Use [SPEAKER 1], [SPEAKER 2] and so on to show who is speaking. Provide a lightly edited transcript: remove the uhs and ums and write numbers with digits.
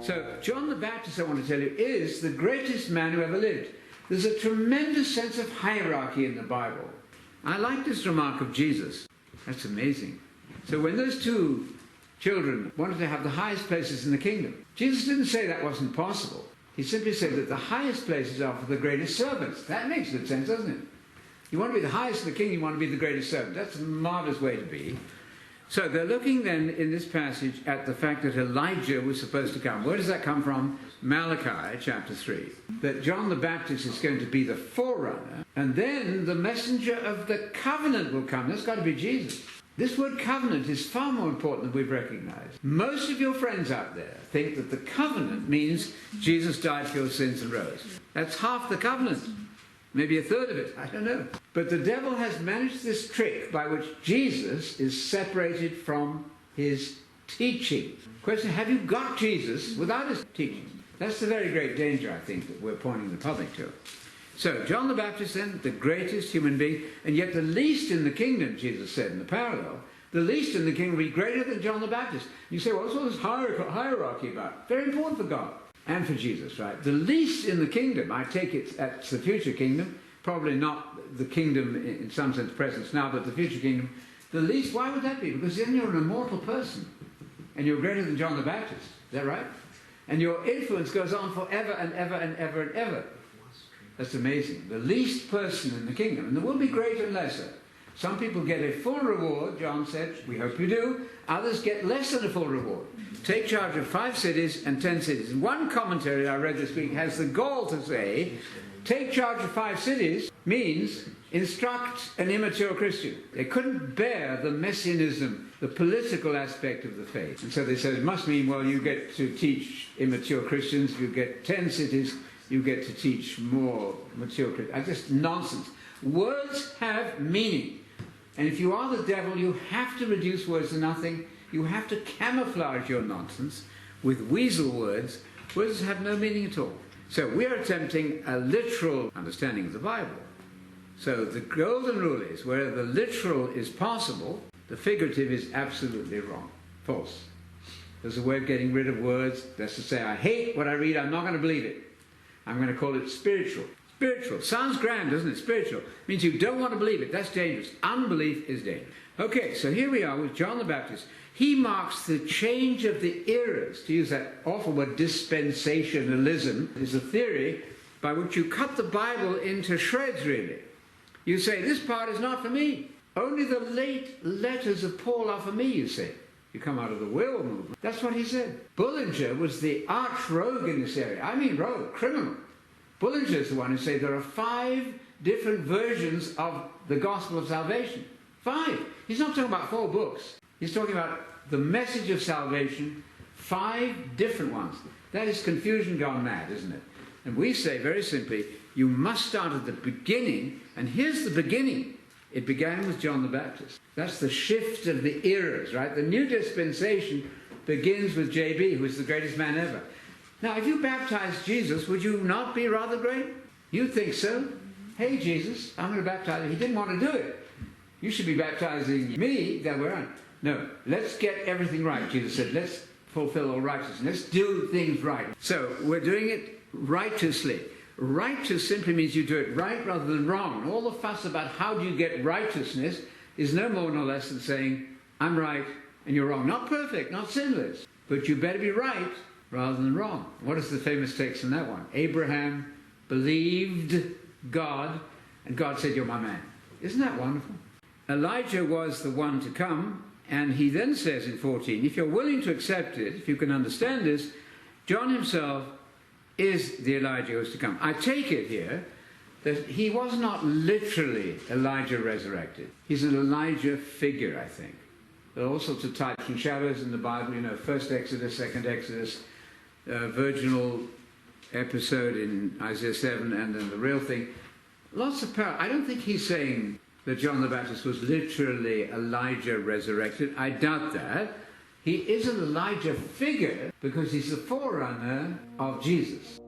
[SPEAKER 1] So John the Baptist, I want to tell you, is the greatest man who ever lived. There's a tremendous sense of hierarchy in the Bible. I like this remark of Jesus. That's amazing. So when those two children wanted to have the highest places in the kingdom, Jesus didn't say that wasn't possible. He simply said that the highest places are for the greatest servants. That makes good sense, doesn't it? You want to be the highest in the kingdom, you want to be the greatest servant. That's a marvelous way to be. So they're looking then in this passage at the fact that Elijah was supposed to come. Where does that come from? Malachi chapter 3. That John the Baptist is going to be the forerunner, and then the messenger of the covenant will come. That's got to be Jesus. This word covenant is far more important than we've recognized. Most of your friends out there think that the covenant means Jesus died for your sins and rose. That's half the covenant. Maybe a third of it, I don't know. But the devil has managed this trick by which Jesus is separated from his teaching. Question, have you got Jesus without his teaching? That's the very great danger, I think, that we're pointing the public to. So, John the Baptist then, the greatest human being, and yet the least in the kingdom, Jesus said in the parallel, the least in the kingdom will be greater than John the Baptist. You say, well, what's all this hierarchy about? Very important for God. And for Jesus, right? The least in the kingdom, I take it that's the future kingdom, probably not the kingdom in some sense presence now, but the future kingdom. The least, why would that be? Because then you're an immortal person, and you're greater than John the Baptist. Is that right? And your influence goes on forever and ever and ever and ever. That's amazing. The least person in the kingdom, and there will be greater and lesser. Some people get a full reward, John said, we hope you do. Others get less than a full reward. Take charge of 5 cities and 10 cities. And one commentary I read this week has the gall to say, take charge of 5 cities means instruct an immature Christian. They couldn't bear the messianism, the political aspect of the faith. And so they said, it must mean, well, you get to teach immature Christians, you get 10 cities, you get to teach more mature Christians. Just nonsense. Words have meaning. And if you are the devil, you have to reduce words to nothing. You have to camouflage your nonsense with weasel words. Words have no meaning at all. So we're attempting a literal understanding of the Bible. So the golden rule is, where the literal is possible, the figurative is absolutely wrong. False. There's a way of getting rid of words. That's to say, I hate what I read, I'm not going to believe it. I'm going to call it spiritual. Spiritual. Sounds grand, doesn't it? Spiritual. Means you don't want to believe it. That's dangerous. Unbelief is dangerous. Okay, so here we are with John the Baptist. He marks the change of the eras. To use that awful word, dispensationalism, is a theory by which you cut the Bible into shreds, really. You say, this part is not for me. Only the late letters of Paul are for me, you say. You come out of the will movement. That's what he said. Bullinger was the arch rogue in this area. I mean rogue, criminal. Bullinger is the one who said there are 5 different versions of the gospel of salvation. 5. He's not talking about 4 books. He's talking about the message of salvation, 5 different ones. That is confusion gone mad, isn't it? And we say very simply, you must start at the beginning, and here's the beginning. It began with John the Baptist. That's the shift of the eras, right? The new dispensation begins with J.B., who is the greatest man ever. Now, if you baptized Jesus, would you not be rather great? You think so? Hey, Jesus, I'm going to baptize you. He didn't want to do it. You should be baptizing me the other way around. No, let's get everything right, Jesus said. Let's fulfill all righteousness. Let's do things right. So we're doing it righteously. Righteous simply means you do it right rather than wrong. And all the fuss about how do you get righteousness is no more nor less than saying, I'm right and you're wrong. Not perfect, not sinless, but you better be right rather than wrong. What is the famous text in that one? Abraham believed God, and God said, you're my man. Isn't that wonderful? Elijah was the one to come, and he then says in 14, if you're willing to accept it, if you can understand this, John himself is the Elijah who is to come. I take it here that he was not literally Elijah resurrected. He's an Elijah figure, I think. There are all sorts of types and shadows in the Bible, you know, first Exodus, second Exodus, virginal episode in Isaiah 7, and then the real thing. Lots of power. I don't think he's saying that John the Baptist was literally Elijah resurrected. I doubt that. He is an Elijah figure because he's the forerunner of Jesus.